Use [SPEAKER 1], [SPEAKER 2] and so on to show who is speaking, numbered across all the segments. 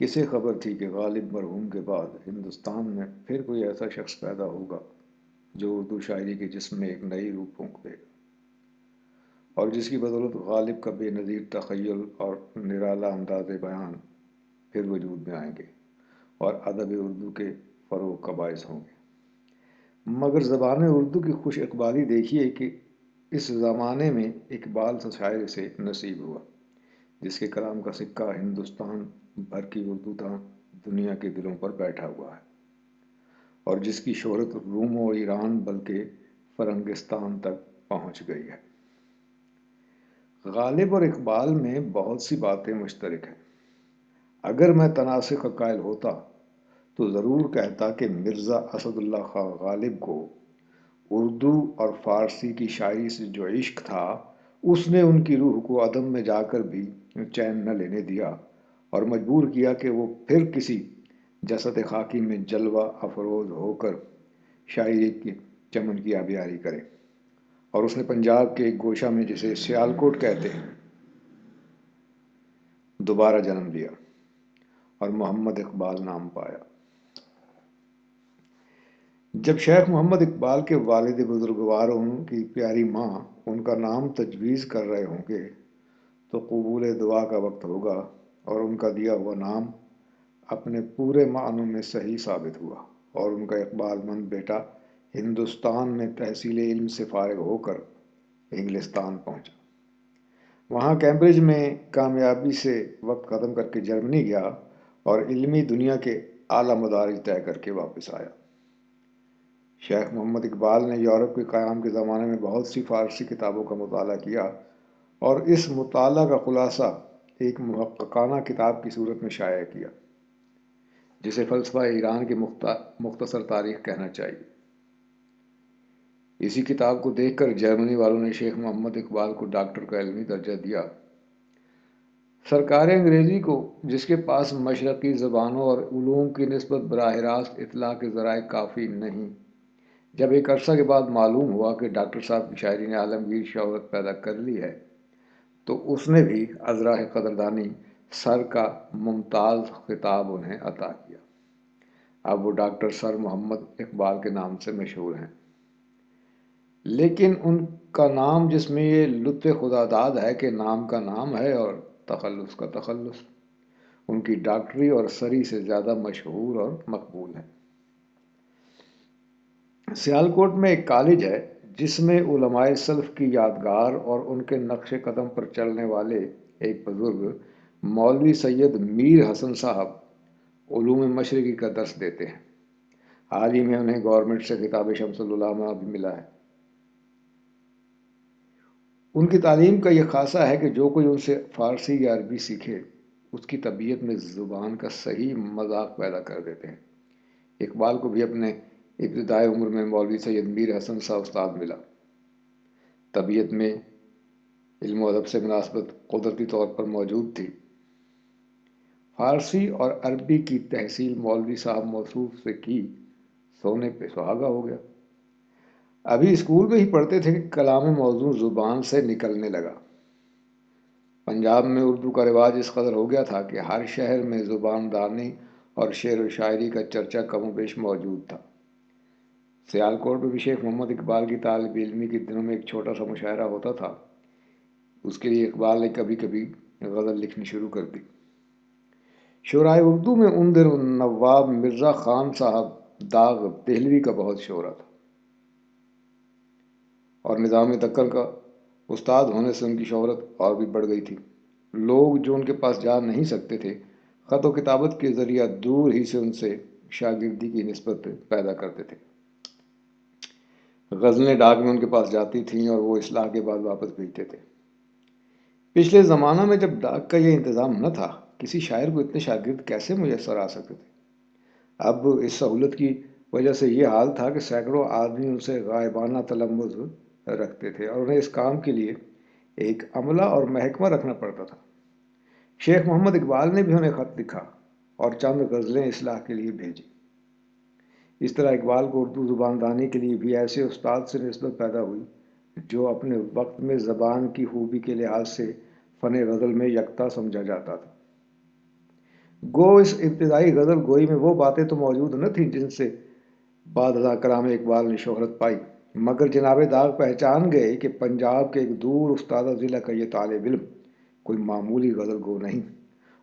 [SPEAKER 1] کسے خبر تھی کہ غالب مرحوم کے بعد ہندوستان میں پھر کوئی ایسا شخص پیدا ہوگا جو اردو شاعری کے جسم میں ایک نئی روح پھونک دے گا، اور جس کی بدولت غالب کا بے نظیر تخیل اور نرالا انداز بیان پھر وجود میں آئیں گے اور ادب اردو کے فروغ کا باعث ہوں گے۔ مگر زبان اردو کی خوش اقبالی دیکھیے کہ اس زمانے میں اقبال سے شاعر سے نصیب ہوا، جس کے کلام کا سکہ ہندوستان بھر کی اردو داں دنیا کے دلوں پر بیٹھا ہوا ہے، اور جس کی شہرت روم و ایران بلکہ فرنگستان تک پہنچ گئی ہے۔ غالب اور اقبال میں بہت سی باتیں مشترک ہیں۔ اگر میں تناسخ کا قائل ہوتا تو ضرور کہتا کہ مرزا اسد اللہ خان غالب کو اردو اور فارسی کی شاعری سے جو عشق تھا، اس نے ان کی روح کو عدم میں جا کر بھی چین نہ لینے دیا اور مجبور کیا کہ وہ پھر کسی جسد خاکی میں جلوہ افروز ہو کر شاعری کی چمن کی آبیاری کرے، اور اس نے پنجاب کے ایک گوشہ میں جسے سیالکوٹ کہتے ہیں دوبارہ جنم لیا اور محمد اقبال نام پایا۔ جب شیخ محمد اقبال کے والد بزرگواروں کی پیاری ماں ان کا نام تجویز کر رہے ہوں گے تو قبول دعا کا وقت ہوگا، اور ان کا دیا ہوا نام اپنے پورے معنوں میں صحیح ثابت ہوا، اور ان کا اقبال مند بیٹا ہندوستان میں تحصیل علم سے فارغ ہو کر انگلستان پہنچا۔ وہاں کیمبرج میں کامیابی سے وقت ختم کر کے جرمنی گیا اور علمی دنیا کے اعلیٰ مدارج طے کر کے واپس آیا۔ شیخ محمد اقبال نے یورپ کے قیام کے زمانے میں بہت سی فارسی کتابوں کا مطالعہ کیا، اور اس مطالعہ کا خلاصہ ایک محققانہ کتاب کی صورت میں شائع کیا، جسے فلسفہ ایران کی مختصر تاریخ کہنا چاہیے۔ اسی کتاب کو دیکھ کر جرمنی والوں نے شیخ محمد اقبال کو ڈاکٹر کا علمی درجہ دیا۔ سرکار انگریزی کو، جس کے پاس مشرقی زبانوں اور علوم کی نسبت براہ راست اطلاع کے ذرائع کافی نہیں، جب ایک عرصہ کے بعد معلوم ہوا کہ ڈاکٹر صاحب کی شاعری نے عالمگیر شہرت پیدا کر لی ہے، تو اس نے بھی ازراہ قدردانی سر کا ممتاز خطاب انہیں عطا کیا۔ اب وہ ڈاکٹر سر محمد اقبال کے نام سے مشہور ہیں، لیکن ان کا نام جس میں یہ لطف خدا داد ہے کہ نام کا نام ہے اور تخلص کا تخلص، ان کی ڈاکٹری اور سری سے زیادہ مشہور اور مقبول ہے۔ سیالکوٹ میں ایک کالج ہے جس میں علماء سلف کی یادگار اور ان کے نقش قدم پر چلنے والے ایک بزرگ مولوی سید میر حسن صاحب علوم مشرقی کا درس دیتے ہیں۔ حال ہی میں انہیں گورنمنٹ سے خطاب شمس العلماء بھی ملا ہے۔ ان کی تعلیم کا یہ خاصہ ہے کہ جو کوئی ان سے فارسی یا عربی سیکھے، اس کی طبیعت میں زبان کا صحیح مذاق پیدا کر دیتے ہیں۔ اقبال کو بھی اپنے ابتدائی عمر میں مولوی سید میر حسن صاحب استاد ملا۔ طبیعت میں علم و ادب سے مناسبت قدرتی طور پر موجود تھی۔ فارسی اور عربی کی تحصیل مولوی صاحب موصوف سے کی، سونے پہ سہاگا ہو گیا۔ ابھی اسکول میں ہی پڑھتے تھے کہ کلام موزوں زبان سے نکلنے لگا۔ پنجاب میں اردو کا رواج اس قدر ہو گیا تھا کہ ہر شہر میں زبان دانی اور شعر و شاعری کا چرچا کم و بیش موجود تھا۔ سیالکوٹ میں بھی شیخ محمد اقبال کی طالب علمی کے دنوں میں ایک چھوٹا سا مشاعرہ ہوتا تھا۔ اس کے لیے اقبال نے کبھی کبھی غزل لکھنی شروع کر دی۔ شعرائے اردو میں ان دنوں نواب مرزا خان صاحب داغ دہلوی کا بہت شہرہ تھا، اور نظام دکن کا استاد ہونے سے ان کی شہرت اور بھی بڑھ گئی تھی۔ لوگ جو ان کے پاس جا نہیں سکتے تھے، خط و کتابت کے ذریعہ دور ہی سے ان سے شاگردی کی نسبت پیدا کرتے تھے۔ غزلیں ڈاک میں ان کے پاس جاتی تھیں اور وہ اصلاح کے بعد واپس بھیجتے تھے۔ پچھلے زمانہ میں جب ڈاک کا یہ انتظام نہ تھا، کسی شاعر کو اتنے شاگرد کیسے میسر آ سکتے تھے؟ اب اس سہولت کی وجہ سے یہ حال تھا کہ سینکڑوں آدمی ان سے غائبانہ تلمذ رکھتے تھے، اور انہیں اس کام کے لیے ایک عملہ اور محکمہ رکھنا پڑتا تھا۔ شیخ محمد اقبال نے بھی انہیں خط لکھا اور چند غزلیں اصلاح کے لیے بھیجی۔ اس طرح اقبال کو اردو زبان دانی کے لیے بھی ایسے استاد سے نسبت پیدا ہوئی جو اپنے وقت میں زبان کی خوبی کے لحاظ سے فن غزل میں یکتا سمجھا جاتا تھا۔ گو اس ابتدائی غزل گوئی میں وہ باتیں تو موجود نہ تھیں جن سے بعد ازاں کلام اقبال نے شہرت پائی، مگر جناب داغ پہچان گئے کہ پنجاب کے ایک دور استادہ ضلع کا یہ طالب علم کوئی معمولی غزل گو نہیں۔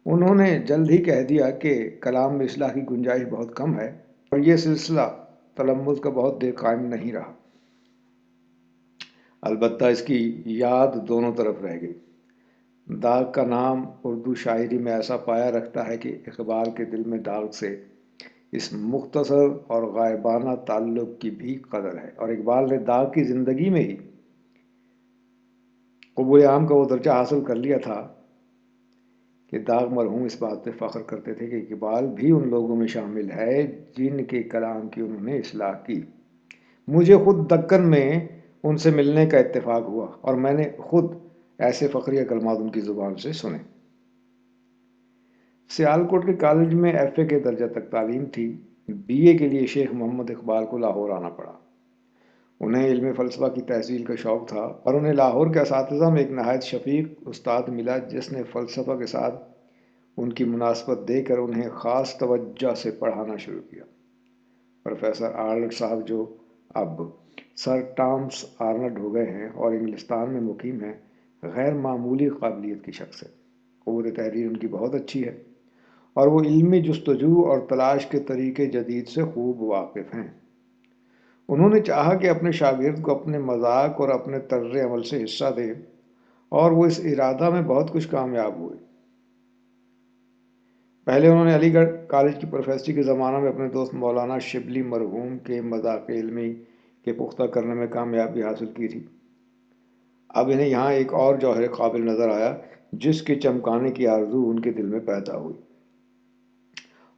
[SPEAKER 1] انہوں نے جلد ہی کہہ دیا کہ کلام میں اصلاح کی گنجائش بہت کم ہے، اور یہ سلسلہ تلمذ کا بہت دیر قائم نہیں رہا۔ البتہ اس کی یاد دونوں طرف رہ گئی۔ داغ کا نام اردو شاعری میں ایسا پایا رکھتا ہے کہ اقبال کے دل میں داغ سے اس مختصر اور غائبانہ تعلق کی بھی قدر ہے، اور اقبال نے داغ کی زندگی میں ہی قبول عام کا وہ درجہ حاصل کر لیا تھا کہ داغ مرحوم اس بات پہ فخر کرتے تھے کہ اقبال بھی ان لوگوں میں شامل ہے جن کے کلام کی انہوں نے اصلاح کی۔ مجھے خود دکن میں ان سے ملنے کا اتفاق ہوا اور میں نے خود ایسے فخریہ کلمات ان کی زبان سے سنے۔ سیالکوٹ کے کالج میں ایف اے کے درجہ تک تعلیم تھی۔ بی اے کے لیے شیخ محمد اقبال کو لاہور آنا پڑا۔ انہیں علم فلسفہ کی تحصیل کا شوق تھا اور انہیں لاہور کے اساتذہ میں ایک نہایت شفیق استاد ملا جس نے فلسفہ کے ساتھ ان کی مناسبت دے کر انہیں خاص توجہ سے پڑھانا شروع کیا۔ پروفیسر آرنلڈ صاحب، جو اب سر ٹامس آرنلڈ ہو گئے ہیں اور انگلستان میں مقیم ہیں، غیر معمولی قابلیت کی شخص ہے۔ قوت تحریر ان کی بہت اچھی ہے اور وہ علمی جستجو اور تلاش کے طریقے جدید سے خوب واقف ہیں۔ انہوں نے چاہا کہ اپنے شاگرد کو اپنے مذاق اور اپنے طرز عمل سے حصہ دیں، اور وہ اس ارادہ میں بہت کچھ کامیاب ہوئے۔ پہلے انہوں نے علی گڑھ کالج کی پروفیسری کے زمانہ میں اپنے دوست مولانا شبلی مرحوم کے مذاق علمی کے پختہ کرنے میں کامیابی حاصل کی تھی۔ اب انہیں یہاں ایک اور جوہر قابل نظر آیا جس کے چمکانے کی آرزو ان کے دل میں پیدا ہوئی،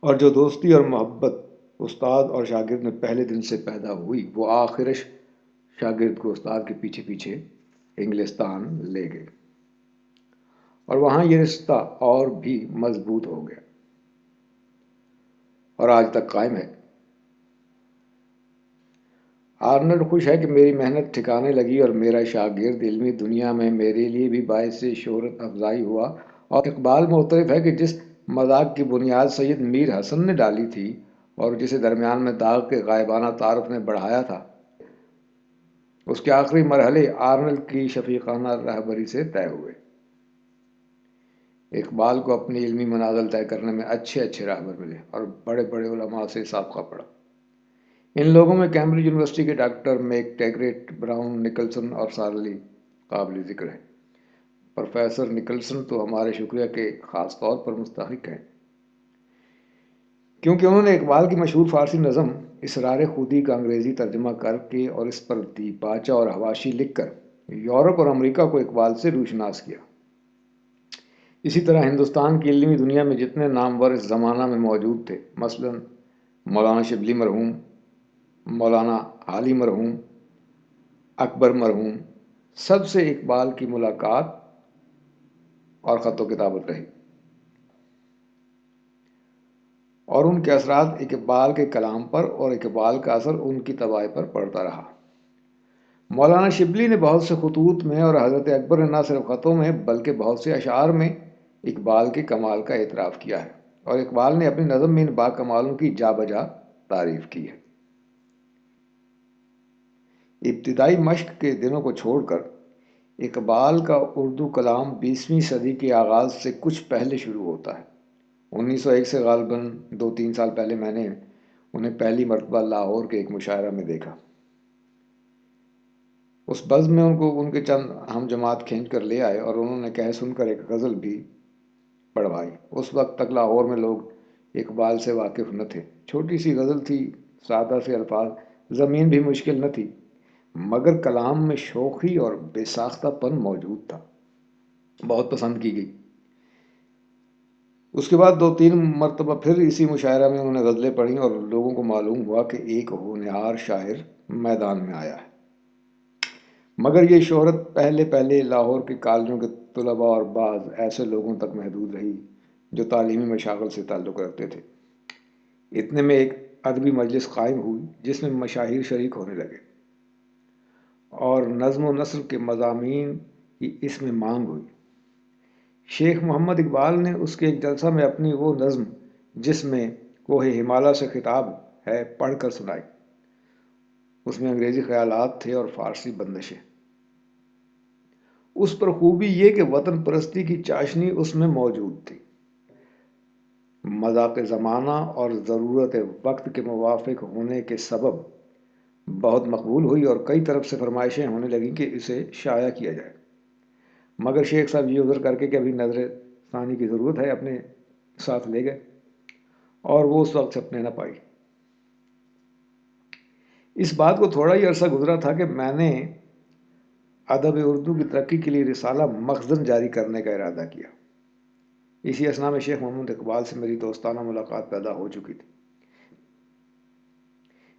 [SPEAKER 1] اور جو دوستی اور محبت استاد اور شاگرد میں پہلے دن سے پیدا ہوئی وہ آخر شاگرد کو استاد کے پیچھے پیچھے انگلستان لے گئے، اور وہاں یہ رشتہ اور بھی مضبوط ہو گیا اور آج تک قائم ہے۔ آرنلڈ خوش ہے کہ میری محنت ٹھکانے لگی اور میرا شاگرد علمی دنیا میں میرے لیے بھی باعث شہرت افزائی ہوا، اور اقبال معترف ہے کہ جس مذاق کی بنیاد سید میر حسن نے ڈالی تھی اور جسے درمیان میں داغ کے غائبانہ تعارف نے بڑھایا تھا، اس کے آخری مرحلے آرنلڈ کی شفیقانہ رہبری سے طے ہوئے۔ اقبال کو اپنی علمی منازل طے کرنے میں اچھے راہبر ملے اور بڑے بڑے علماء سے سابقہ پڑا۔ ان لوگوں میں کیمبرج یونیورسٹی کے ڈاکٹر میک ٹیگریٹ، براؤن نکلسن اور سارلی قابل ذکر ہیں۔ پروفیسر نکلسن تو ہمارے شکریہ کے خاص طور پر مستحق ہیں، کیونکہ انہوں نے اقبال کی مشہور فارسی نظم اسرار خودی کا انگریزی ترجمہ کر کے اور اس پر دیباچہ اور حواشی لکھ کر یورپ اور امریکہ کو اقبال سے روشناس کیا۔ اسی طرح ہندوستان کی علمی دنیا میں جتنے نامور اس زمانہ میں موجود تھے، مثلا مولانا شبلی مرحوم، مولانا علی مرحوم، اکبر مرحوم، سب سے اقبال کی ملاقات اور خط و کتابت رہی، اور ان کے اثرات اقبال کے کلام پر اور اقبال کا اثر ان کی طباع پر پڑتا رہا۔ مولانا شبلی نے بہت سے خطوط میں اور حضرت اکبر نے نہ صرف خطوں میں بلکہ بہت سے اشعار میں اقبال کے کمال کا اعتراف کیا ہے، اور اقبال نے اپنی نظم میں ان با کمالوں کی جا بجا تعریف کی ہے۔ ابتدائی مشق کے دنوں کو چھوڑ کر اقبال کا اردو کلام 20ویں صدی کے آغاز سے کچھ پہلے شروع ہوتا ہے۔ 1901 سے غالباً 2-3 سال پہلے میں نے انہیں پہلی مرتبہ لاہور کے ایک مشاعرہ میں دیکھا۔ اس بزم میں ان کے چند ہم جماعت کھینچ کر لے آئے اور انہوں نے کہہ سن کر ایک غزل بھی پڑھوائی۔ اس وقت تک لاہور میں لوگ اقبال سے واقف نہ تھے۔ چھوٹی سی غزل تھی، سادہ سے الفاظ، زمین بھی مشکل نہ تھی، مگر کلام میں شوخی اور بے ساختہ پن موجود تھا۔ بہت پسند کی گئی۔ اس کے بعد 2-3 مرتبہ پھر اسی مشاعرہ میں انہوں نے غزلیں پڑھیں اور لوگوں کو معلوم ہوا کہ ایک ہونہار شاعر میدان میں آیا ہے۔ مگر یہ شہرت پہلے لاہور کے کالجوں کے طلباء اور بعض ایسے لوگوں تک محدود رہی جو تعلیمی مشاغل سے تعلق رکھتے تھے۔ اتنے میں ایک ادبی مجلس قائم ہوئی جس میں مشاہیر شریک ہونے لگے اور نظم و نثر کے مضامین کی اس میں مانگ ہوئی۔ شیخ محمد اقبال نے اس کے ایک جلسہ میں اپنی وہ نظم جس میں کوہ ہمالیہ سے خطاب ہے پڑھ کر سنائی۔ اس میں انگریزی خیالات تھے اور فارسی بندشیں۔ اس پر خوبی یہ کہ وطن پرستی کی چاشنی اس میں موجود تھی۔ مذاق زمانہ اور ضرورت وقت کے موافق ہونے کے سبب بہت مقبول ہوئی اور کئی طرف سے فرمائشیں ہونے لگیں کہ اسے شائع کیا جائے، مگر شیخ صاحب یہ عذر کر کے کہ ابھی نظر ثانی کی ضرورت ہے اپنے ساتھ لے گئے اور وہ اس وقت چھپنے نہ پائی۔ اس بات کو تھوڑا ہی عرصہ گزرا تھا کہ میں نے ادب اردو کی ترقی کے لیے رسالہ مخزن جاری کرنے کا ارادہ کیا۔ اسی اثنا میں شیخ محمد اقبال سے میری دوستانہ ملاقات پیدا ہو چکی تھی۔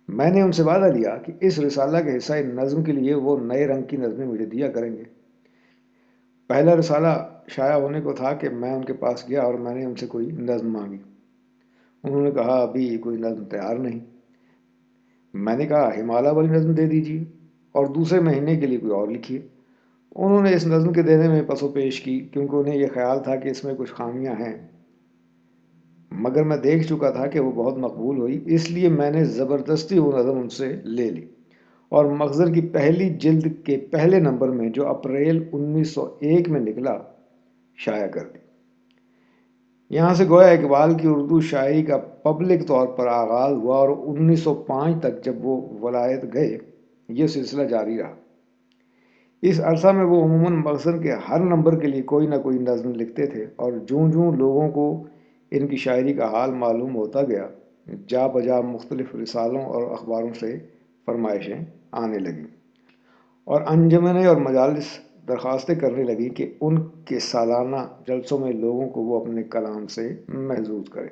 [SPEAKER 1] میں نے ان سے وعدہ لیا کہ اس رسالہ کے حصہ نظم کے لیے وہ نئے رنگ کی نظمیں مجھے دیا کریں گے۔ پہلا رسالہ شائع ہونے کو تھا کہ میں ان کے پاس گیا اور میں نے ان سے کوئی نظم مانگی۔ انہوں نے کہا ابھی کوئی نظم تیار نہیں۔ میں نے کہا ہمالیہ والی نظم دے دیجیے اور دوسرے مہینے کے لیے کوئی اور لکھیے۔ انہوں نے اس نظم کے دینے میں پس و پیش کی کیونکہ انہیں یہ خیال تھا کہ اس میں کچھ خامیاں ہیں، مگر میں دیکھ چکا تھا کہ وہ بہت مقبول ہوئی، اس لیے میں نے زبردستی وہ نظم ان سے لے لی اور مخزن کی پہلی جلد کے پہلے نمبر میں جو اپریل 1901 میں نکلا شائع کر دی۔ یہاں سے گویا اقبال کی اردو شاعری کا پبلک طور پر آغاز ہوا اور 1905 تک جب وہ ولایت گئے یہ سلسلہ جاری رہا۔ اس عرصہ میں وہ عموماً مخزن کے ہر نمبر کے لیے کوئی نہ کوئی نظم لکھتے تھے اور جوں جوں لوگوں کو ان کی شاعری کا حال معلوم ہوتا گیا جا بجا مختلف رسالوں اور اخباروں سے فرمائشیں آنے لگیں اور انجمنیں اور مجالس درخواستیں کرنے لگیں کہ ان کے سالانہ جلسوں میں لوگوں کو وہ اپنے کلام سے محظوظ کرے۔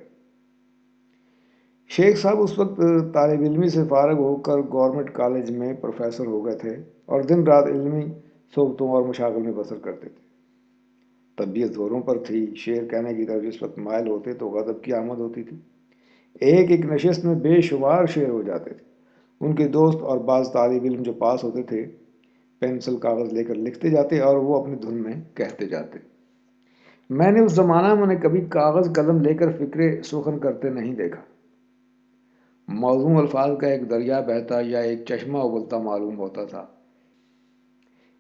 [SPEAKER 1] شیخ صاحب اس وقت طالب علمی سے فارغ ہو کر گورنمنٹ کالج میں پروفیسر ہو گئے تھے اور دن رات علمی صحبتوں اور مشاغل میں بسر کرتے تھے۔ طبیعت زوروں پر تھی، شعر کہنے کی طرف جس وقت مائل ہوتے تو غضب کی آمد ہوتی تھی۔ ایک ایک نشست میں بے شمار شعر ہو جاتے تھے۔ ان کے دوست اور بعض طالب علم جو پاس ہوتے تھے پینسل کاغذ لے کر لکھتے جاتے اور وہ اپنی دھن میں کہتے جاتے۔ میں نے اس زمانہ میں انہیں کبھی کاغذ قلم لے کر فکرے سخن کرتے نہیں دیکھا۔ موزوں الفاظ کا ایک دریا بہتا یا ایک چشمہ ابلتا معلوم ہوتا تھا۔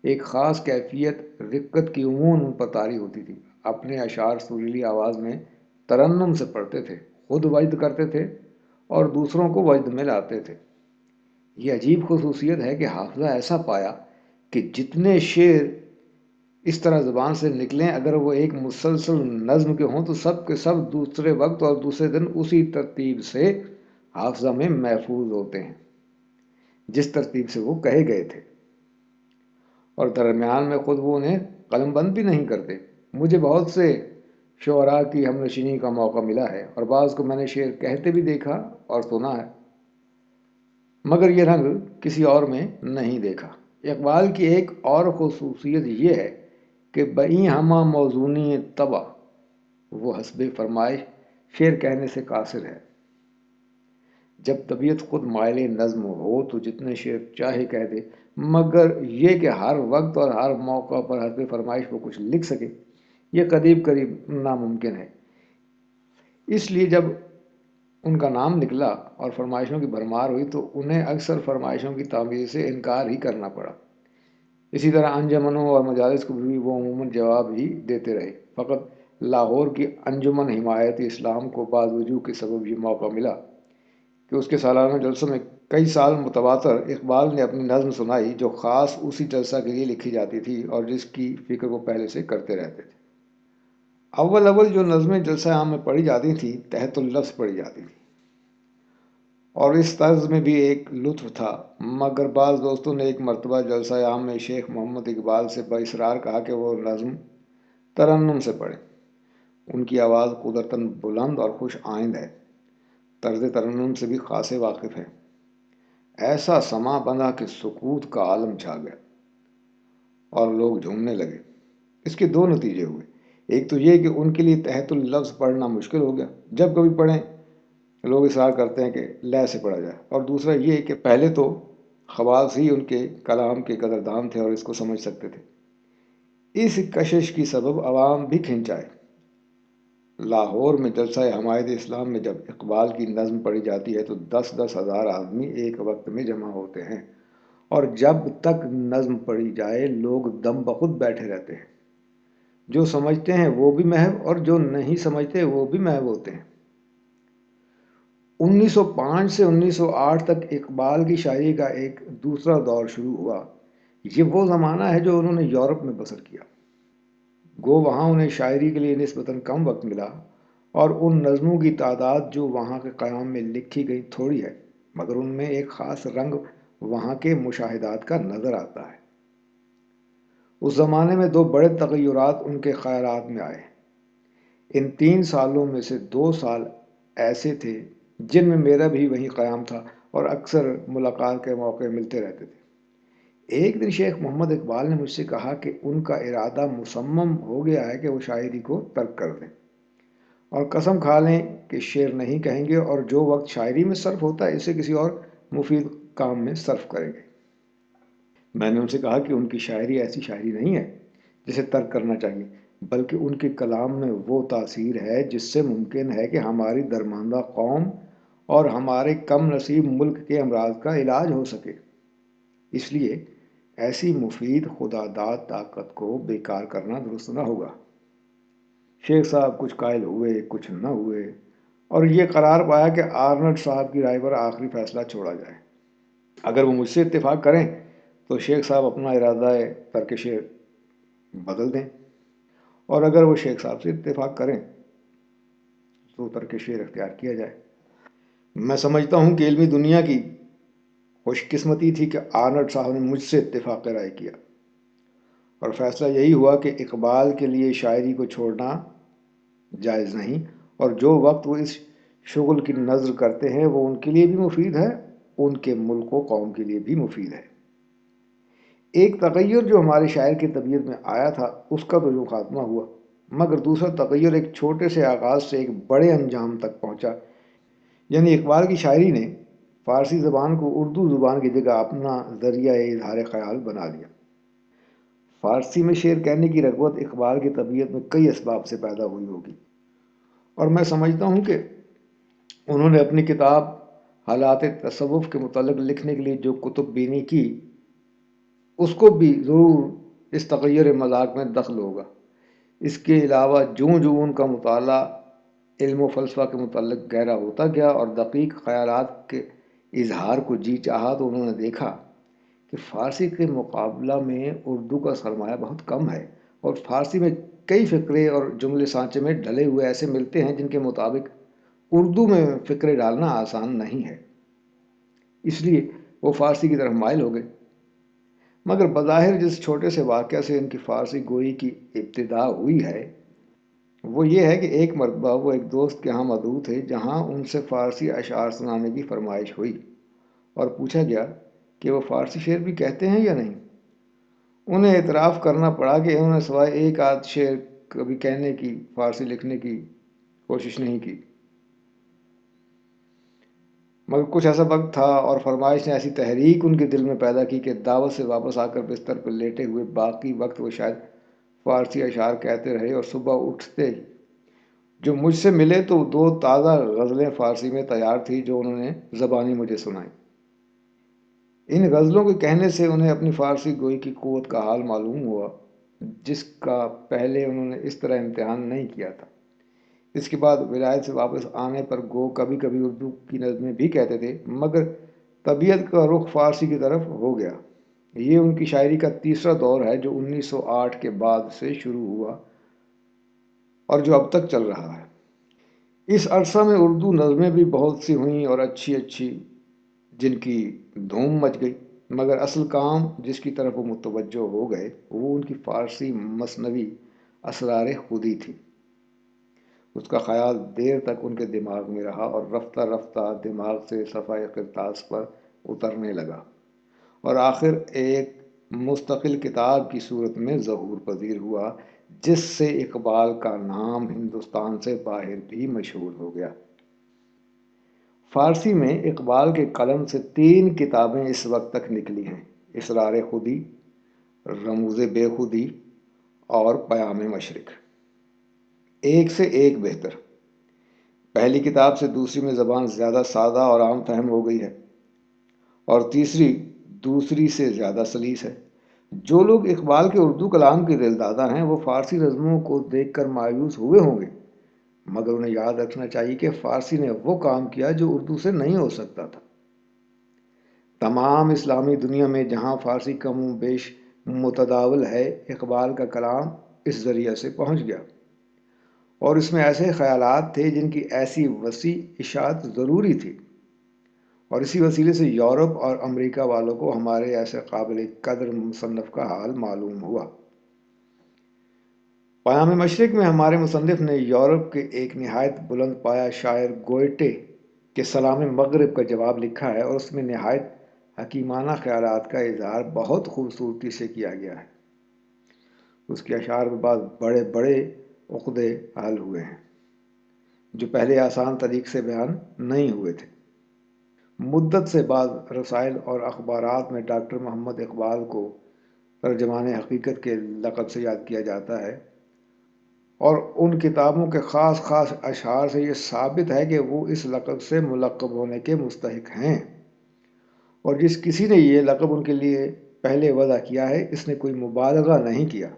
[SPEAKER 1] ایک خاص کیفیت رقت کی عموماً ان پر طاری ہوتی تھی۔ اپنے اشعار سریلی آواز میں ترنم سے پڑھتے تھے، خود وجد کرتے تھے اور دوسروں کو وجد میں لاتے تھے۔ یہ عجیب خصوصیت ہے کہ حافظہ ایسا پایا کہ جتنے شعر اس طرح زبان سے نکلیں اگر وہ ایک مسلسل نظم کے ہوں تو سب کے سب دوسرے وقت اور دوسرے دن اسی ترتیب سے حافظہ میں محفوظ ہوتے ہیں جس ترتیب سے وہ کہے گئے تھے، اور درمیان میں خود وہ انہیں قلم بند بھی نہیں کرتے۔ مجھے بہت سے شعراء کی ہم نشینی کا موقع ملا ہے اور بعض کو میں نے شعر کہتے بھی دیکھا اور سنا ہے، مگر یہ رنگ کسی اور میں نہیں دیکھا۔ اقبال کی ایک اور خصوصیت یہ ہے کہ بئی ہمہ موزونی طبع وہ حسب فرمائش شعر کہنے سے قاصر ہے۔ جب طبیعت خود مائل نظم ہو تو جتنے شعر چاہے کہہ دے، مگر یہ کہ ہر وقت اور ہر موقع پر حسب فرمائش وہ کچھ لکھ سکے یہ قریب قریب ناممکن ہے۔ اس لیے جب ان کا نام نکلا اور فرمائشوں کی بھرمار ہوئی تو انہیں اکثر فرمائشوں کی تعمیر سے انکار ہی کرنا پڑا۔ اسی طرح انجمنوں اور مجالس کو بھی وہ عموماً جواب ہی دیتے رہے۔ فقط لاہور کی انجمن حمایت اسلام کو بعض وجوہ کے سبب یہ موقع ملا کہ اس کے سالانہ جلسوں میں کئی سال متواتر اقبال نے اپنی نظم سنائی جو خاص اسی جلسہ کے لیے لکھی جاتی تھی اور جس کی فکر وہ پہلے سے کرتے رہتے تھے۔ اول جو نظمیں جلسہ عام میں پڑھی جاتی تھیں تحت اللفظ پڑھی جاتی تھیں اور اس طرز میں بھی ایک لطف تھا، مگر بعض دوستوں نے ایک مرتبہ جلسہ عام میں شیخ محمد اقبال سے باصرار کہا کہ وہ نظم ترنم سے پڑھیں۔ ان کی آواز قدرتاً بلند اور خوش آئند ہے، طرز ترنم سے بھی خاصے واقف ہیں۔ ایسا سما بندھا کہ سکوت کا عالم چھا گیا اور لوگ جھومنے لگے۔ اس کے دو نتیجے ہوئے، ایک تو یہ کہ ان کے لیے تحت اللفظ پڑھنا مشکل ہو گیا، جب کبھی پڑھیں لوگ اصرار کرتے ہیں کہ لے سے پڑھا جائے، اور دوسرا یہ کہ پہلے تو خواص ہی ان کے کلام کے قدردان تھے اور اس کو سمجھ سکتے تھے۔ اس کشش کی سبب عوام بھی کھنچائے۔ لاہور میں جلسہ حمایت اسلام میں جب اقبال کی نظم پڑھی جاتی ہے تو 10,000 آدمی ایک وقت میں جمع ہوتے ہیں، اور جب تک نظم پڑھی جائے لوگ دم بخود بیٹھے رہتے ہیں۔ جو سمجھتے ہیں وہ بھی محو اور جو نہیں سمجھتے وہ بھی محو ہوتے ہیں۔ 1905 سے 1908 تک اقبال کی شاعری کا ایک دوسرا دور شروع ہوا۔ یہ وہ زمانہ ہے جو انہوں نے یورپ میں بسر کیا۔ گو وہاں انہیں شاعری کے لیے نسبتاً کم وقت ملا، اور ان نظموں کی تعداد جو وہاں کے قیام میں لکھی گئی تھوڑی ہے، مگر ان میں ایک خاص رنگ وہاں کے مشاہدات کا نظر آتا ہے۔ اس زمانے میں 2 بڑے تغیرات ان کے خیالات میں آئے۔ ان 3 سالوں میں سے 2 سال ایسے تھے جن میں میرا بھی وہیں قیام تھا اور اکثر ملاقات کے موقع ملتے رہتے تھے۔ ایک دن شیخ محمد اقبال نے مجھ سے کہا کہ ان کا ارادہ مصمم ہو گیا ہے کہ وہ شاعری کو ترک کر دیں اور قسم کھا لیں کہ شعر نہیں کہیں گے، اور جو وقت شاعری میں صرف ہوتا ہے اسے کسی اور مفید کام میں صرف کریں گے۔ میں نے ان سے کہا کہ ان کی شاعری ایسی شاعری نہیں ہے جسے ترک کرنا چاہیے، بلکہ ان کے کلام میں وہ تاثیر ہے جس سے ممکن ہے کہ ہماری درماندہ قوم اور ہمارے کم نصیب ملک کے امراض کا علاج ہو سکے۔ اس لیے ایسی مفید خداداد طاقت کو بیکار کرنا درست نہ ہوگا۔ شیخ صاحب کچھ قائل ہوئے کچھ نہ ہوئے، اور یہ قرار پایا کہ آرنلڈ صاحب کی رائے پر آخری فیصلہ چھوڑا جائے۔ اگر وہ مجھ سے اتفاق کریں تو شیخ صاحب اپنا ارادہ ترک شعر بدل دیں، اور اگر وہ شیخ صاحب سے اتفاق کریں تو ترک شعر اختیار کیا جائے۔ میں سمجھتا ہوں کہ علمی دنیا کی خوش قسمتی تھی کہ آرنلڈ صاحب نے مجھ سے اتفاق رائے کیا، اور فیصلہ یہی ہوا کہ اقبال کے لیے شاعری کو چھوڑنا جائز نہیں، اور جو وقت وہ اس شغل کی نظر کرتے ہیں وہ ان کے لیے بھی مفید ہے، ان کے ملک و قوم کے لیے بھی مفید ہے۔ ایک تغیر جو ہمارے شاعر کی طبیعت میں آیا تھا اس کا تو یوں خاتمہ ہوا، مگر دوسرا تغیر ایک چھوٹے سے آغاز سے ایک بڑے انجام تک پہنچا۔ یعنی اقبال کی شاعری نے فارسی زبان کو اردو زبان کی جگہ اپنا ذریعہ اظہار خیال بنا لیا۔ فارسی میں شعر کہنے کی رغبت اقبال کی طبیعت میں کئی اسباب سے پیدا ہوئی ہوگی، اور میں سمجھتا ہوں کہ انہوں نے اپنی کتاب حالات تصوف کے متعلق لکھنے کے لیے جو کتب بینی کی اس کو بھی ضرور اس تغیر مذاق میں دخل ہوگا۔ اس کے علاوہ جوں جوں ان کا مطالعہ علم و فلسفہ کے متعلق گہرا ہوتا گیا اور دقیق خیالات کے اظہار کو جی چاہا تو انہوں نے دیکھا کہ فارسی کے مقابلہ میں اردو کا سرمایہ بہت کم ہے، اور فارسی میں کئی فقرے اور جملے سانچے میں ڈھلے ہوئے ایسے ملتے ہیں جن کے مطابق اردو میں فقرے ڈالنا آسان نہیں ہے۔ اس لیے وہ فارسی کی طرف مائل ہو گئے۔ مگر بظاہر جس چھوٹے سے واقعہ سے ان کی فارسی گوئی کی ابتدا ہوئی ہے وہ یہ ہے کہ ایک مرتبہ وہ ایک دوست کے ہاں مدعو تھے جہاں ان سے فارسی اشعار سنانے کی فرمائش ہوئی، اور پوچھا گیا کہ وہ فارسی شعر بھی کہتے ہیں یا نہیں۔ انہیں اعتراف کرنا پڑا کہ انہوں نے سوائے ایک آدھ شعر کبھی کہنے کی فارسی لکھنے کی کوشش نہیں کی۔ مگر کچھ ایسا وقت تھا اور فرمائش نے ایسی تحریک ان کے دل میں پیدا کی کہ دعوت سے واپس آ کر بستر پر لیٹے ہوئے باقی وقت وہ شاید فارسی اشعار کہتے رہے، اور صبح اٹھتے ہی جو مجھ سے ملے تو 2 تازہ غزلیں فارسی میں تیار تھی جو انہوں نے زبانی مجھے سنائیں۔ ان غزلوں کے کہنے سے انہیں اپنی فارسی گوئی کی قوت کا حال معلوم ہوا جس کا پہلے انہوں نے اس طرح امتحان نہیں کیا تھا۔ اس کے بعد ولایت سے واپس آنے پر گو کبھی کبھی اردو کی نظمیں بھی کہتے تھے، مگر طبیعت کا رخ فارسی کی طرف ہو گیا۔ یہ ان کی شاعری کا تیسرا دور ہے جو 1908 کے بعد سے شروع ہوا اور جو اب تک چل رہا ہے۔ اس عرصہ میں اردو نظمیں بھی بہت سی ہوئیں اور اچھی اچھی، جن کی دھوم مچ گئی، مگر اصل کام جس کی طرف وہ متوجہ ہو گئے وہ ان کی فارسی مثنوی اسرار خودی تھی۔ اس کا خیال دیر تک ان کے دماغ میں رہا اور رفتہ رفتہ دماغ سے صفحہ کرتاس پر اترنے لگا، اور آخر ایک مستقل کتاب کی صورت میں ظہور پذیر ہوا جس سے اقبال کا نام ہندوستان سے باہر بھی مشہور ہو گیا۔ فارسی میں اقبال کے قلم سے 3 کتابیں اس وقت تک نکلی ہیں: اسرار خودی، رموز بے خودی اور پیام مشرق، ایک سے ایک بہتر۔ پہلی کتاب سے دوسری میں زبان زیادہ سادہ اور عام فہم ہو گئی ہے، اور تیسری دوسری سے زیادہ سلیس ہے۔ جو لوگ اقبال کے اردو کلام کے دلدادہ ہیں وہ فارسی نظموں کو دیکھ کر مایوس ہوئے ہوں گے، مگر انہیں یاد رکھنا چاہیے کہ فارسی نے وہ کام کیا جو اردو سے نہیں ہو سکتا تھا۔ تمام اسلامی دنیا میں جہاں فارسی کم و بیش متداول ہے، اقبال کا کلام اس ذریعے سے پہنچ گیا، اور اس میں ایسے خیالات تھے جن کی ایسی وسیع اشاعت ضروری تھی، اور اسی وسیلے سے یورپ اور امریکہ والوں کو ہمارے ایسے قابل قدر مصنف کا حال معلوم ہوا۔ پیام مشرق میں ہمارے مصنف نے یورپ کے ایک نہایت بلند پایہ شاعر گوئٹے کے سلام مغرب کا جواب لکھا ہے، اور اس میں نہایت حکیمانہ خیالات کا اظہار بہت خوبصورتی سے کیا گیا ہے۔ اس کے اشعار میں بعض بڑے بڑے عقدے حل ہوئے ہیں جو پہلے آسان طریق سے بیان نہیں ہوئے تھے۔ مدت سے بعد رسائل اور اخبارات میں ڈاکٹر محمد اقبال کو ترجمان حقیقت کے لقب سے یاد کیا جاتا ہے، اور ان کتابوں کے خاص خاص اشعار سے یہ ثابت ہے کہ وہ اس لقب سے ملقب ہونے کے مستحق ہیں، اور جس کسی نے یہ لقب ان کے لیے پہلے وضع کیا ہے اس نے کوئی مبالغہ نہیں کیا۔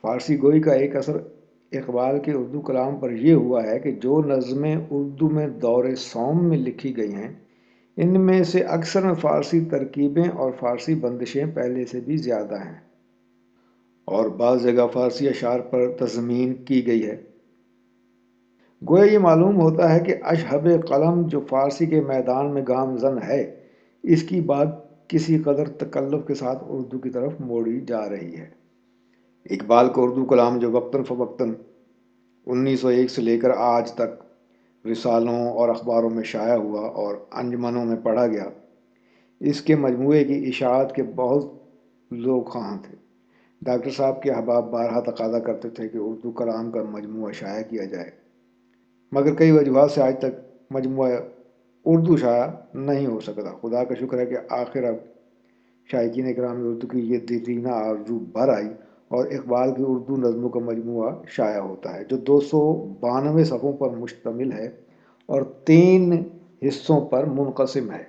[SPEAKER 1] فارسی گوئی کا ایک اثر اقبال کے اردو کلام پر یہ ہوا ہے کہ جو نظمیں اردو میں دور سوم میں لکھی گئی ہیں ان میں سے اکثر میں فارسی ترکیبیں اور فارسی بندشیں پہلے سے بھی زیادہ ہیں، اور بعض جگہ فارسی اشعار پر تضمین کی گئی ہے۔ گویا یہ معلوم ہوتا ہے کہ اشہب قلم جو فارسی کے میدان میں گامزن ہے، اس کی بات کسی قدر تکلف کے ساتھ اردو کی طرف موڑی جا رہی ہے۔ اقبال کا اردو کلام جو وقتاً فوقتاً 1901 سے لے کر آج تک رسالوں اور اخباروں میں شائع ہوا اور انجمنوں میں پڑھا گیا، اس کے مجموعے کی اشاعت کے بہت لوگ خواہاں تھے۔ ڈاکٹر صاحب کے احباب بارہا تقاضا کرتے تھے کہ اردو کلام کا مجموعہ شائع کیا جائے، مگر کئی وجوہات سے آج تک مجموعہ اردو شائع نہیں ہو سکتا۔ خدا کا شکر ہے کہ آخر اب شائقین کرام اردو کی یہ دیرینہ آرزو بھر آئی، اور اقبال کی اردو نظموں کا مجموعہ شائع ہوتا ہے جو 292 صفحوں پر مشتمل ہے اور 3 حصوں پر منقسم ہے۔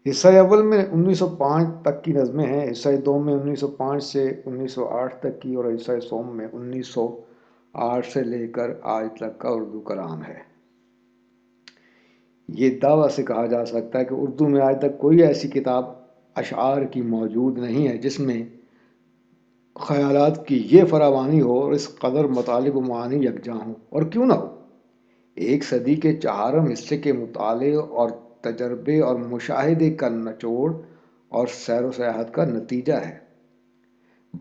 [SPEAKER 1] حصہ اول میں 1905 تک کی نظمیں ہیں، حصہ دوم میں 1905 سے 1908 تک کی، اور حصہ سوم میں 1908 سے لے کر آج تک کا اردو کلام ہے۔ یہ دعویٰ سے کہا جا سکتا ہے کہ اردو میں آج تک کوئی ایسی کتاب اشعار کی موجود نہیں ہے جس میں خیالات کی یہ فراوانی ہو اور اس قدر مطالب و معانی یکجاں ہوں، اور کیوں نہ ہو۔ ایک صدی کے چہارم حصے کے مطالعے اور تجربے اور مشاہدے کا نچوڑ اور سیر و سیاحت کا نتیجہ ہے۔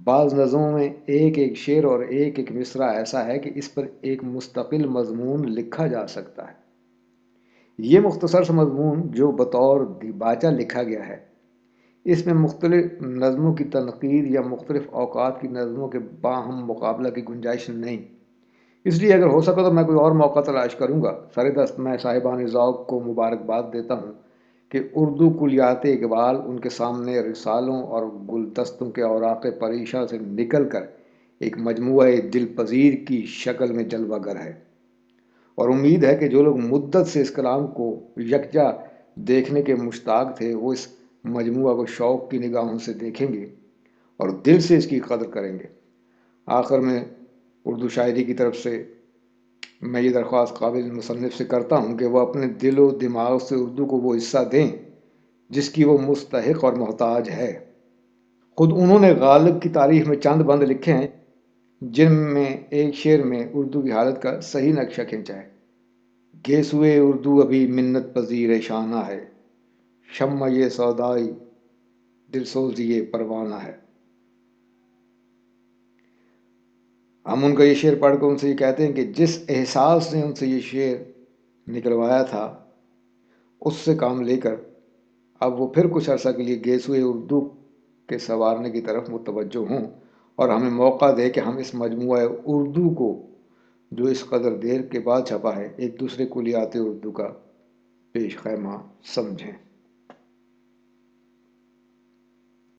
[SPEAKER 1] بعض نظموں میں ایک ایک شعر اور ایک ایک مصرع ایسا ہے کہ اس پر ایک مستقل مضمون لکھا جا سکتا ہے۔ یہ مختصر سا مضمون جو بطور دیباچہ لکھا گیا ہے، اس میں مختلف نظموں کی تنقید یا مختلف اوقات کی نظموں کے باہم مقابلہ کی گنجائش نہیں، اس لیے اگر ہو سکا تو میں کوئی اور موقع تلاش کروں گا۔ سر دست میں صاحبان ذوق کو مبارکباد دیتا ہوں کہ اردو کلیات اقبال ان کے سامنے رسالوں اور گلدستوں کے اوراق پریشاں سے نکل کر ایک مجموعہ دل پذیر کی شکل میں جلوہ گر ہے، اور امید ہے کہ جو لوگ مدت سے اس کلام کو یکجا دیکھنے کے مشتاق تھے وہ اس مجموعہ کو شوق کی نگاہوں سے دیکھیں گے اور دل سے اس کی قدر کریں گے۔ آخر میں اردو شاعری کی طرف سے میں یہ درخواست قابل مصنف سے کرتا ہوں کہ وہ اپنے دل و دماغ سے اردو کو وہ حصہ دیں جس کی وہ مستحق اور محتاج ہے۔ خود انہوں نے غالب کی تعریف میں چند بند لکھے ہیں جن میں ایک شعر میں اردو کی حالت کا صحیح نقشہ کھینچا ہے: گیسوئے اردو ابھی منت پذیر شانہ ہے، شمع یہ سودائی دل سوزی پروانہ ہے۔ ہم ان کا یہ شعر پڑھ کر ان سے یہ کہتے ہیں کہ جس احساس نے ان سے یہ شعر نکلوایا تھا اس سے کام لے کر اب وہ پھر کچھ عرصہ کے لیے گیسوئے اردو کے سنوارنے کی طرف متوجہ ہوں، اور ہمیں موقع دے کہ ہم اس مجموعہ اردو کو جو اس قدر دیر کے بعد چھپا ہے ایک دوسرے کلیات اردو کا پیش خیمہ سمجھیں۔